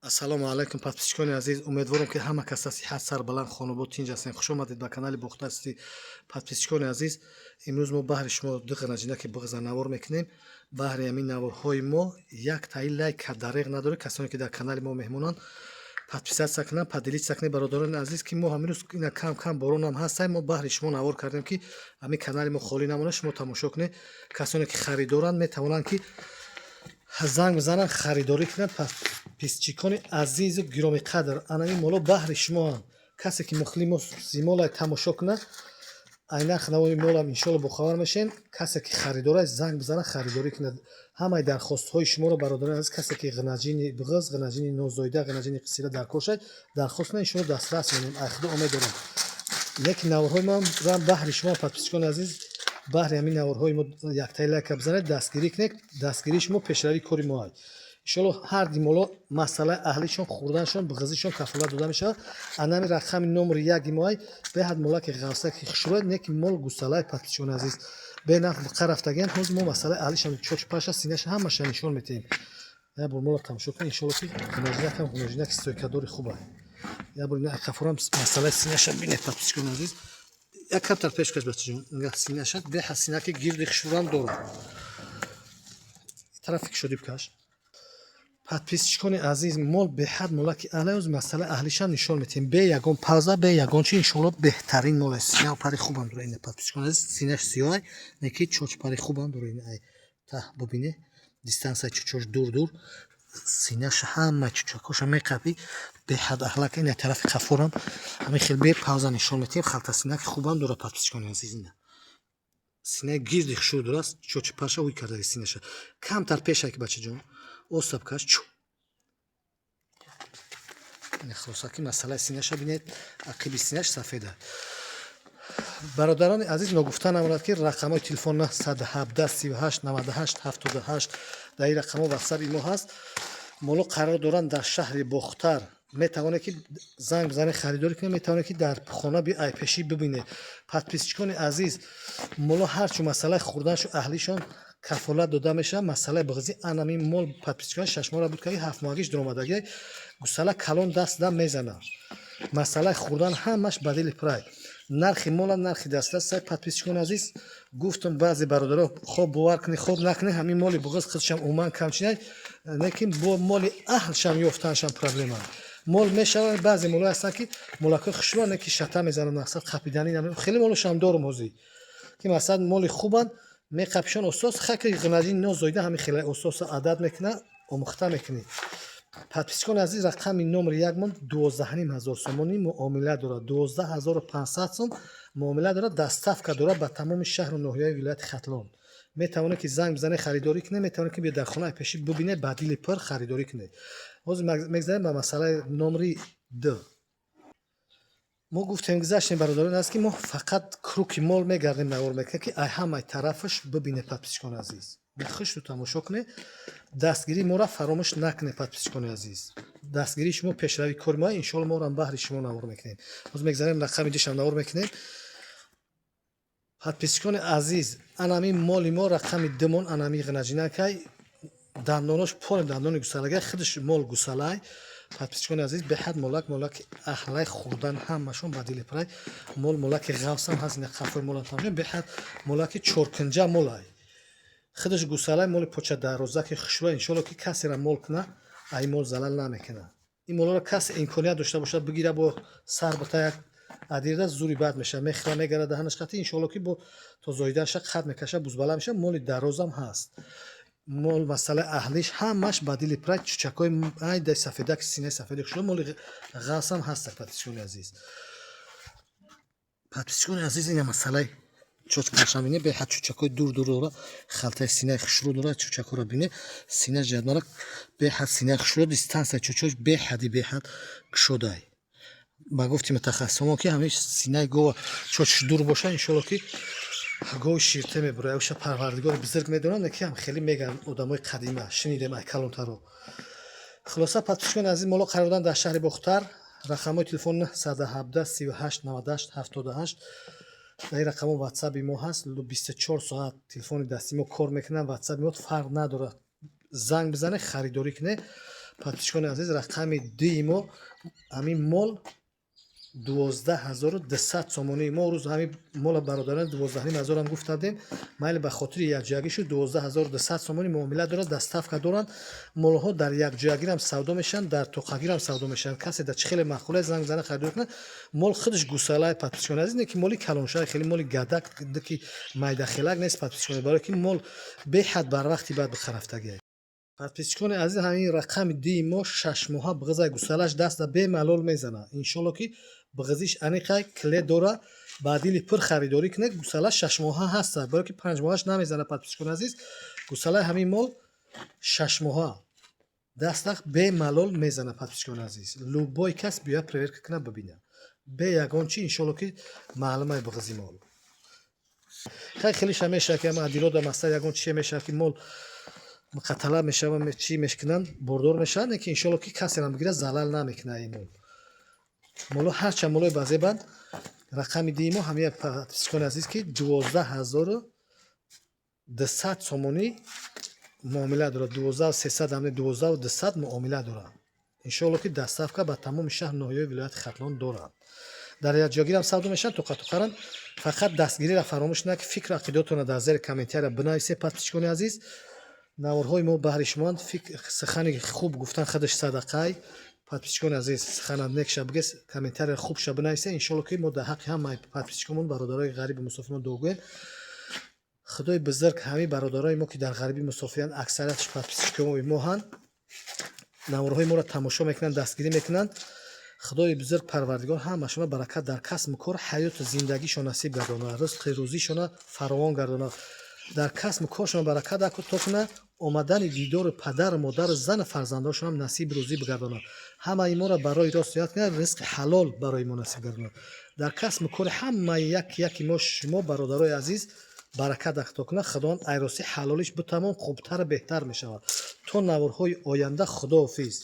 ассалому алайкум подписчикони азиз, умедворам ки ҳама кас сиҳат сарбаланд хонобод тинҷ ҳастед. Хушомадед ба канали Бухтарсти. Подписчикони азиз, имрӯз мо баҳри шумо диққанаҷинаки буғза навор мекунем. Баҳри ҳамин наворҳои мо як таи лайк дареғ надорад. Касоне ки дар канали мо меҳмонанд, подписатсия кунанд, поделитсия кунед бародарони азиз, ки мо ҳамин рӯз ина кам боронам ҳастем, мо баҳри шумо навор кардем, ки ҳамин канали мо холӣ намонад. Шумо тамошо кунед. Касоне ки харидоранд метавонанд ки занг бизананд, харидорӣ кунанд. Подписчикони азизу гироми қадр, анами моло баҳри шумоам. Касе ки мухли мо зимолай тамошо кунад, айнах навои молам иншоалло бохабар мешен. Касе ки харидор аст, занг бизанад, харидорӣ кунад. Ҳамаи дархостҳои шуморо бародарони азиз, касе ки ғинаҷини буғз, ғинаҷини нозоида, ғинаҷини қисира дар кор шад, дархост кунад, иншоалло дастрас менем. Ай худо умед дорам. Лекин наворҳои мо баҳри шумо подписчикони азиз, баҳри ҳамин наворҳои мо яктаи лайка бизанед, дастгирӣ кунед. Дастгирии шумо пешравии кори мо аст. иншоалло ҳар димоло масъалаи аҳлишон, хӯрданшон, буғзишон кафолат дода мешавад. Анами рақами номри яки моай беҳад молаки ғавсаки хушрӯ неки мол гусалай подписчикони азиз. Бенаф қарафтаген ҳоз мо масъалаи аҳлишон чоч паша синаша ҳамаша нишон метем. Я бор мола тамошо кунед, иншоалло ки ғинаҷинакам ғинаҷинаки стойкадори хуб аст. Я бор ина кафорам масъалаи синаша бинед подписчикони азиз. Як каптар пеш каш бачаҷон. Инга синаша беҳад синаки гирди хушрӯам дорад. Тарафи кушоди бикаш. Подписчикони азиз, мол беҳад молаки алайуз масъалаи аҳлишам нишон метем. Бе ягон пауза, бе ягон чи иншоалло беҳтарин мол аст. Синаҳо пари хубам дорад ина подписчикони азиз. Синаш сиёҳ, неки чоч пари хубам дорад ина. Ай таҳ бубине дистансияи чучош дур. Синаш ҳама чучакоша меқапи беҳад аҳлак. Ина тарафи қафорам ҳамин хел бе пауза нишон метем. Халта синаки хубам дорад подписчикони азиз. Ина синаи гирди хушрӯ дорад. Чочи парша уй кардаги синаша. Камтар пешай ки бачаҷон. Осаб каш чу. Хулосаки масъалаи синаша бинед, ақиби синаш сафеда. Бародарони азиз, ногуфта намонад ки рақамҳои телефон 117 38 98 78 дар ин рақамҳо ватсаби мо ҳаст. Моло қарор доранд дар шаҳри Бохтар. Метавонед ки занг бизанед, харидорӣ кунед, метавонед ки дар хона биай пешӣ бибинед. Подписчикони азиз, моло ҳарчу масъалаи хӯрданшу аҳлишон кафолат дода мешавад. Масъалаи буғзӣ анами мол подписчикони 6 моҳра буд ки 7 моҳагиш даромадаги гусала калон даст дам мезанад. Масъалаи хӯрдан ҳамаш ба дили пурай. Нархи мола нархи дастрас сай подписчикони азиз. Гуфтам баъзе бародаро хоб бовар кунед, хоб накунед, ҳамин моли буғз худшам уман камчинай, лекин бо моли аҳлшам ёфтаншам проблема. Мол мешавад баъзе молҳо ҳастанд ки молакои хушрӯ неки шата мезананд, мақсад қапиданӣ намекунанд. Хеле молошам дорум ҳозир ки масъалан моли хубанд, меқапишон осос, хаки ғинаҷини нозоида ҳамин хеле ососа адад мекунад, омӯхта мекунед. подписчикони азиз, рақами номри як мон 12500 сомонӣ муомила дорад. 12500 сом муомила дорад. Доставка дорад ба тамоми шаҳру ноҳияи вилояти Хатлон. метавонед ки занг бизанед, харидорӣ кунед, метавонед ки биёед дар хонаи пешӣ бубинед, ба дили пур харидорӣ кунед. ҳозир мегзарем ба масъалаи номри 2. мо гуфтем гузаштем бародарони азиз ки мо фақат круки мол мегардем, навор мекунем ки ай ҳамаи тарафаш бибинед подписчикони азиз. бихушу тамошо кунед. Дастгирии моро фаромӯш накунед подписчикони азиз. Дастгирии шумо пешравии кори мо, иншоалло мо рам баҳри шумо навор мекунем. ҳозир мегзарем рақами дишам навор мекунем. подписчикони азиз, анами моли мо рақами 2 мон, анами ғинаҷинакай дандонош полем дандони гусалагай худаш мол гусалай. подписчикони азиз, беҳад молаки аҳлай хӯрдан ҳамашон ба дили пурай. Молаки ғавсам ҳаст. ина қафои молам тамошо, беҳад молаки чоркунҷа молай. худаш гусалай моли поча дарозаки хушрӯ. иншоалло ки касера мол куна, ай мол залал намекунад. ин молоро касе имконият дошта бошад бигира бо сар бута як адирда зури бад мешавад, мехира мегарад даҳанаш қати. иншоалло ки бо тозоидаша қад мекаша, бузбала мешавад. моли дарозам ҳаст. мол масъалаи аҳлиш ҳамаш ба дили пурай. чучакои ай дай сафеда ки синаи сафеди хушрӯ моли ғавсам ҳаст. подписчикони азиз, подписчикони азиз, ина масъалаи чоч пашам бинед, беҳад чучакои дур дора, халтаи синаи хушрӯ дора. чучакоро бинед, сина ҷадмара беҳад синаи хушрӯ, дистансияи чучош беҳад кушодай. ба гуфти мутахассисоно ки ҳамин синаи гова чочш дур боша, иншоалло ки гови ширте мебурад. оша парвардигори бузург медонад, неки ҳам хеле мегӯянд одамои қадима. шинидем ай калонтаро. хулоса подписчикони азиз, моло қарор доранд дар шаҳри Бохтар. рақамҳои телефон 117 38 98 78. дар ин рақамҳо ватсаби мо ҳаст. 24 соат телефони дасти мо кор мекунад. ватсаби мо фарқ надорад. занг бизанед, харидорӣ кунед. подписчикони азиз, рақами дуи мо ҳамин мол 12200 сомонии мо рӯз ҳамин мола бародарони 12500 ҳам гуфтадем, майли ба хотири якҷоягӣ шуд. 12200 сомони муомила дорад, доставка доранд. молҳо дар якҷоягирам савдо мешаванд, дар тоқагирам савдо мешаванд. касе дар чихеле махулае занг зана харидор кунад, мол худаш гусалаи подписчикони азиз не ки моли калоншаи хеле моли гадак ки майдахелак нест подписчикони, барое ки мол беҳад барвақти баъд бихарафтагиай. подписчикони азиз, ҳамин рақами дуи мо 6 моҳа биғизай гусалаш даста бемалол мезана. иншоалло ки биғизиш аниқай кле дора, баъдили пур харидорӣ кунед. гусала 6 моҳа ҳаста, барое ки 5 моҳаш намезана. подписчикони азиз, гусалаи ҳамин мол 6 моҳа даста бемалол мезана. подписчикони азиз, любой кас биёя проверка куна бибина, бе ягон чи иншоалло ки маълумаи биғизи мол. хеле мешава ки ама адилода мастар ягон чи мешава ки мол қатала мешава, чи мешкунанд, бордор мешавад, не ки иншоалло ки касерам бигира залал намекуна. ин мол моло ҳарчанд молои базебанд, рақами дуи мо ҳамин подписчикони азиз ки 12200 сомонӣ муомила дорад. 12300 ҳам не 12200 муомила дорад. иншоалло ки доставка ба тамоми шаҳр ноҳияи вилояти хатлон дорад. дар якҷоягирам савдо мешаванд, тоқатуқаран. фақат дастгириро фаромӯш накунед ки фикру ақидотона дар зери комментария бинависед. подписчикони азиз, наворҳои мо баҳри шумоанд, сухани хуб гуфтан худаш садақаи. подписчикони азиз, сухана некша бигес, комментария хубша бинависед. иншоалло ки мо дар ҳаққи ҳамаи подписчикомон, бародарои ғарибу мусофирон дуогӯем. худои бузург ҳамин бародарои мо ки дар ғарибӣ мусофиранд, аксарияташ подписчикони мо ҳанд, наворҳои моро тамошо мекунанд, дастгирӣ мекунанд. худои бузург парвардигор ҳамашона баракат дар касбу кор, ҳаёту зиндагишон насиб гардонад, ризқи рӯзишона фаровон гардонад, дар касбу коршона баракат то куна, омадани дидори падару модару зану фарзандонашонам насиб рӯзӣ бигардонад. ҳамаи моро барои рост ёд кунад, ризқи ҳалол барои мо насиб гардонад. дар касбу кори ҳамаи яки мо шумо бародарои азиз баракат ахто кунад. худованд айроси ҳалолиш бутамом хубтару беҳтар мешавад. то наворҳои оянда, худоҳофиз.